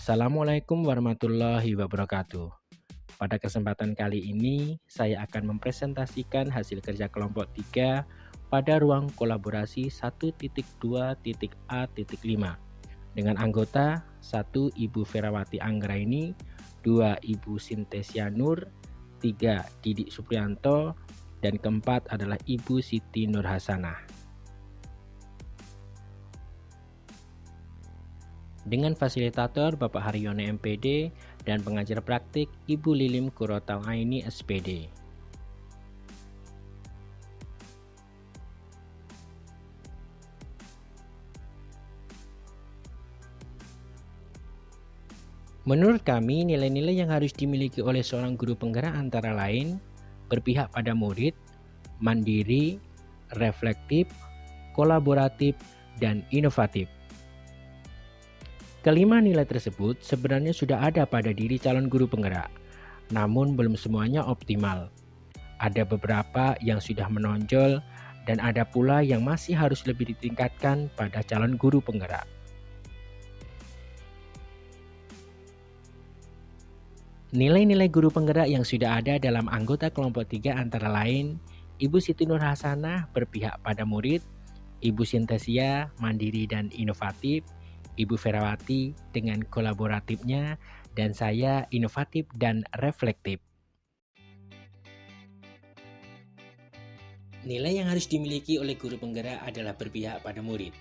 Assalamualaikum warahmatullahi wabarakatuh. Pada kesempatan kali ini, saya akan mempresentasikan hasil kerja kelompok 3 pada ruang kolaborasi 1.2.A.5 dengan anggota 1 Ibu Ferawati Anggraini, 2 Ibu Sintesia Nur, 3 Didik Supriyanto, dan keempat adalah Ibu Siti Nurhasanah. Dengan fasilitator Bapak Haryono MPD dan pengajar praktik Ibu Lilim Kurotauaini SPD. Menurut kami, nilai-nilai yang harus dimiliki oleh seorang guru penggerak antara lain berpihak pada murid, mandiri, reflektif, kolaboratif, dan inovatif. Kelima nilai tersebut sebenarnya sudah ada pada diri calon guru penggerak, namun belum semuanya optimal. Ada beberapa yang sudah menonjol dan ada pula yang masih harus lebih ditingkatkan pada calon guru penggerak. Nilai-nilai guru penggerak yang sudah ada dalam anggota kelompok 3 antara lain, Ibu Siti Nurhasanah berpihak pada murid, Ibu Sintesia mandiri dan inovatif, Ibu Ferawati dengan kolaboratifnya, dan saya inovatif dan reflektif. Nilai yang harus dimiliki oleh guru penggerak adalah berpihak pada murid,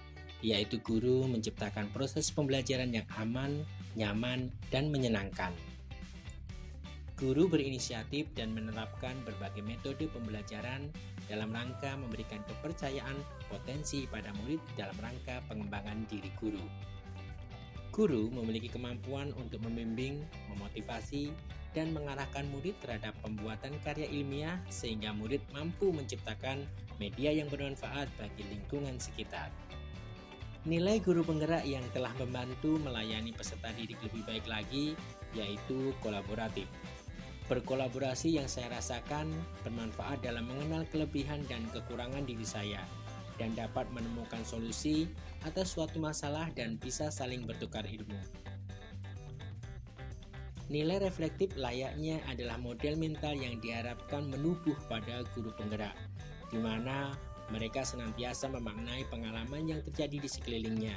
yaitu guru menciptakan proses pembelajaran yang aman, nyaman, dan menyenangkan. Guru berinisiatif dan menerapkan berbagai metode pembelajaran dalam rangka memberikan kepercayaan potensi pada murid dalam rangka pengembangan diri guru. Guru memiliki kemampuan untuk membimbing, memotivasi, dan mengarahkan murid terhadap pembuatan karya ilmiah sehingga murid mampu menciptakan media yang bermanfaat bagi lingkungan sekitar. Nilai guru penggerak yang telah membantu melayani peserta didik lebih baik lagi yaitu kolaboratif. Berkolaborasi yang saya rasakan bermanfaat dalam mengenal kelebihan dan kekurangan diri saya dan dapat menemukan solusi atas suatu masalah dan bisa saling bertukar ilmu. Nilai reflektif layaknya adalah model mental yang diharapkan menubuh pada guru penggerak, di mana mereka senantiasa memaknai pengalaman yang terjadi di sekelilingnya,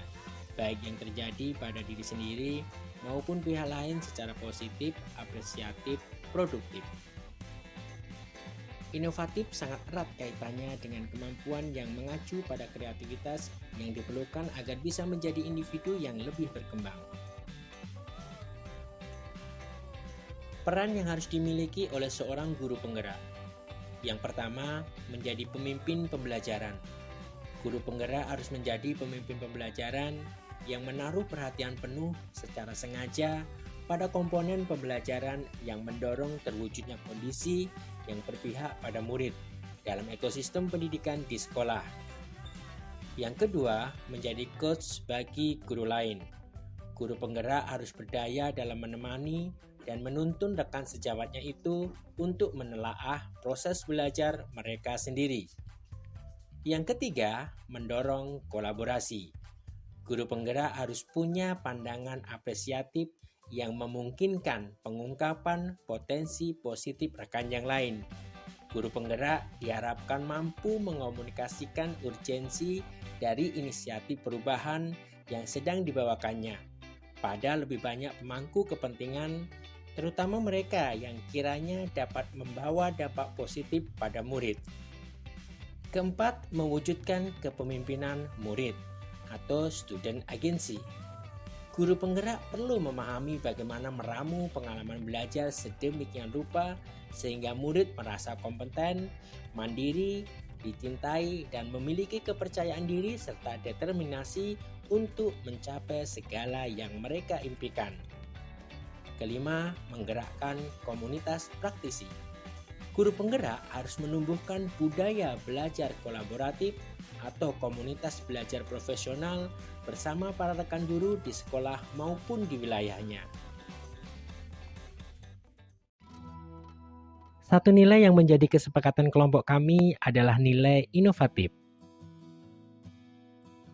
baik yang terjadi pada diri sendiri maupun pihak lain secara positif, apresiatif, produktif. Inovatif sangat erat kaitannya dengan kemampuan yang mengacu pada kreativitas yang diperlukan agar bisa menjadi individu yang lebih berkembang. Peran yang harus dimiliki oleh seorang guru penggerak. Yang pertama, menjadi pemimpin pembelajaran. Guru penggerak harus menjadi pemimpin pembelajaran yang menaruh perhatian penuh secara sengaja pada komponen pembelajaran yang mendorong terwujudnya kondisi yang berpihak pada murid dalam ekosistem pendidikan di sekolah. Yang kedua, menjadi coach bagi guru lain. Guru penggerak harus berdaya dalam menemani dan menuntun rekan sejawatnya itu untuk menelaah proses belajar mereka sendiri. Yang ketiga, mendorong kolaborasi. Guru penggerak harus punya pandangan apresiatif yang memungkinkan pengungkapan potensi positif rekan yang lain. Guru penggerak diharapkan mampu mengomunikasikan urgensi dari inisiatif perubahan yang sedang dibawakannya pada lebih banyak pemangku kepentingan, terutama mereka yang kiranya dapat membawa dampak positif pada murid. Keempat, mewujudkan kepemimpinan murid atau student agency. Guru penggerak perlu memahami bagaimana meramu pengalaman belajar sedemikian rupa sehingga murid merasa kompeten, mandiri, dicintai, dan memiliki kepercayaan diri serta determinasi untuk mencapai segala yang mereka impikan. Kelima, menggerakkan komunitas praktisi. Guru penggerak harus menumbuhkan budaya belajar kolaboratif atau komunitas belajar profesional bersama para rekan guru di sekolah maupun di wilayahnya. Satu nilai yang menjadi kesepakatan kelompok kami adalah nilai inovatif.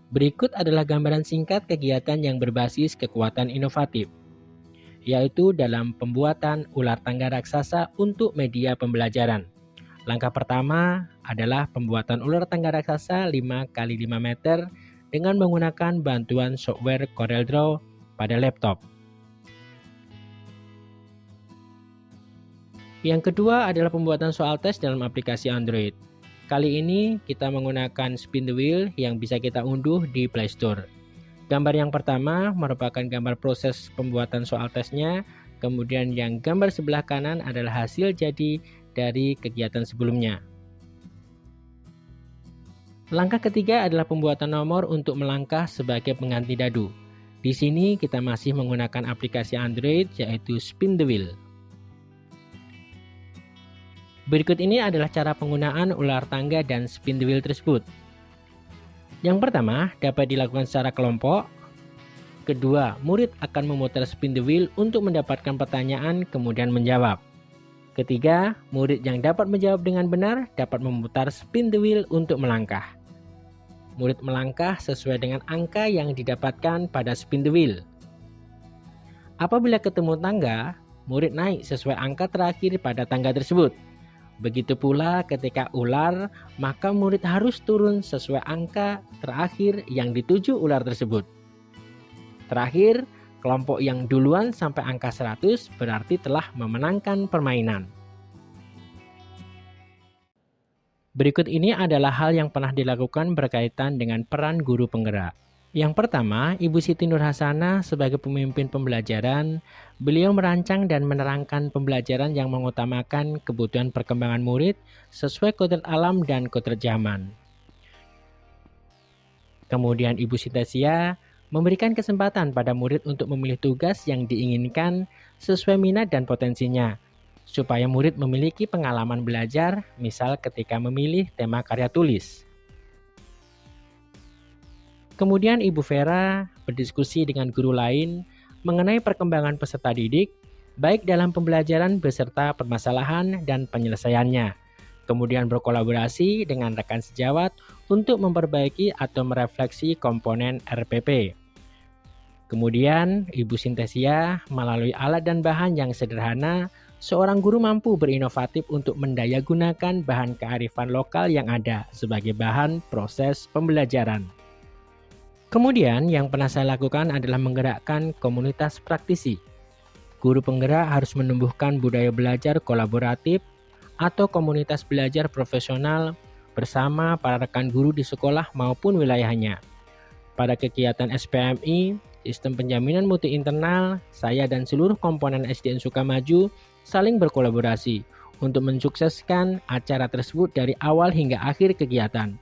Berikut adalah gambaran singkat kegiatan yang berbasis kekuatan inovatif. yaitu dalam pembuatan ular tangga raksasa untuk media pembelajaran. Langkah pertama adalah pembuatan ular tangga raksasa 5x5 meter dengan menggunakan bantuan software CorelDRAW pada laptop. Yang kedua adalah pembuatan soal tes dalam aplikasi Android. Kali ini kita menggunakan Spin the Wheel yang bisa kita unduh di Play Store. Gambar yang pertama merupakan gambar proses pembuatan soal tesnya, kemudian yang gambar sebelah kanan adalah hasil jadi dari kegiatan sebelumnya. Langkah ketiga adalah pembuatan nomor untuk melangkah sebagai pengganti dadu. Di sini kita masih menggunakan aplikasi Android yaitu Spin the Wheel. Berikut ini adalah cara penggunaan ular tangga dan spin the wheel tersebut. Yang pertama, dapat dilakukan secara kelompok. Kedua, murid akan memutar spin the wheel untuk mendapatkan pertanyaan kemudian menjawab. Ketiga, murid yang dapat menjawab dengan benar dapat memutar spin the wheel untuk melangkah. Murid melangkah sesuai dengan angka yang didapatkan pada spin the wheel. Apabila ketemu tangga, murid naik sesuai angka terakhir pada tangga tersebut. Begitu pula ketika ular, maka murid harus turun sesuai angka terakhir yang dituju ular tersebut. Terakhir, kelompok yang duluan sampai angka 100 berarti telah memenangkan permainan. Berikut ini adalah hal yang pernah dilakukan berkaitan dengan peran guru penggerak. Yang pertama, Ibu Siti Nurhasanah sebagai pemimpin pembelajaran, beliau merancang dan menerangkan pembelajaran yang mengutamakan kebutuhan perkembangan murid sesuai kodrat alam dan kodrat zaman. Kemudian Ibu Sintesia memberikan kesempatan pada murid untuk memilih tugas yang diinginkan sesuai minat dan potensinya, supaya murid memiliki pengalaman belajar, misal ketika memilih tema karya tulis. Kemudian Ibu Vera berdiskusi dengan guru lain mengenai perkembangan peserta didik, baik dalam pembelajaran beserta permasalahan dan penyelesaiannya. Kemudian berkolaborasi dengan rekan sejawat untuk memperbaiki atau merefleksi komponen RPP. Kemudian Ibu Sintesia melalui alat dan bahan yang sederhana, seorang guru mampu berinovatif untuk mendayagunakan bahan kearifan lokal yang ada sebagai bahan proses pembelajaran. Kemudian yang pernah saya lakukan adalah menggerakkan komunitas praktisi. Guru penggerak harus menumbuhkan budaya belajar kolaboratif atau komunitas belajar profesional bersama para rekan guru di sekolah maupun wilayahnya. Pada kegiatan SPMI, Sistem Penjaminan Mutu Internal, saya dan seluruh komponen SDN Sukamaju saling berkolaborasi untuk mensukseskan acara tersebut dari awal hingga akhir kegiatan.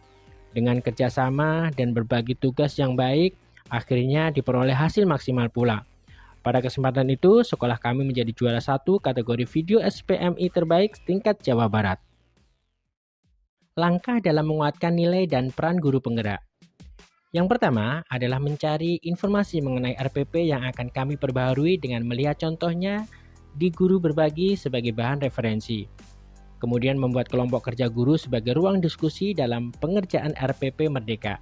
Dengan kerjasama dan berbagi tugas yang baik, akhirnya diperoleh hasil maksimal pula. Pada kesempatan itu, sekolah kami menjadi juara 1 kategori video SPMI terbaik tingkat Jawa Barat. Langkah dalam menguatkan nilai dan peran guru penggerak. Yang pertama adalah mencari informasi mengenai RPP yang akan kami perbaharui dengan melihat contohnya di guru berbagi sebagai bahan referensi. Kemudian membuat kelompok kerja guru sebagai ruang diskusi dalam pengerjaan RPP Merdeka.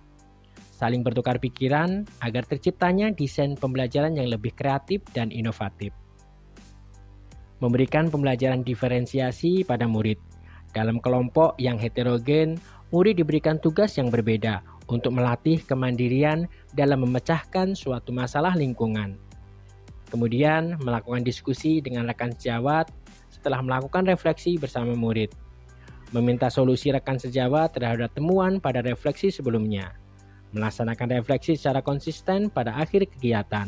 Saling bertukar pikiran agar terciptanya desain pembelajaran yang lebih kreatif dan inovatif. Memberikan pembelajaran diferensiasi pada murid. Dalam kelompok yang heterogen, murid diberikan tugas yang berbeda untuk melatih kemandirian dalam memecahkan suatu masalah lingkungan. Kemudian melakukan diskusi dengan rekan sejawat setelah melakukan refleksi bersama murid. Meminta solusi rekan sejawat terhadap temuan pada refleksi sebelumnya. Melaksanakan refleksi secara konsisten pada akhir kegiatan.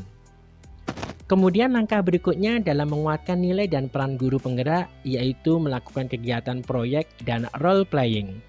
Kemudian langkah berikutnya dalam menguatkan nilai dan peran guru penggerak yaitu melakukan kegiatan proyek dan role playing.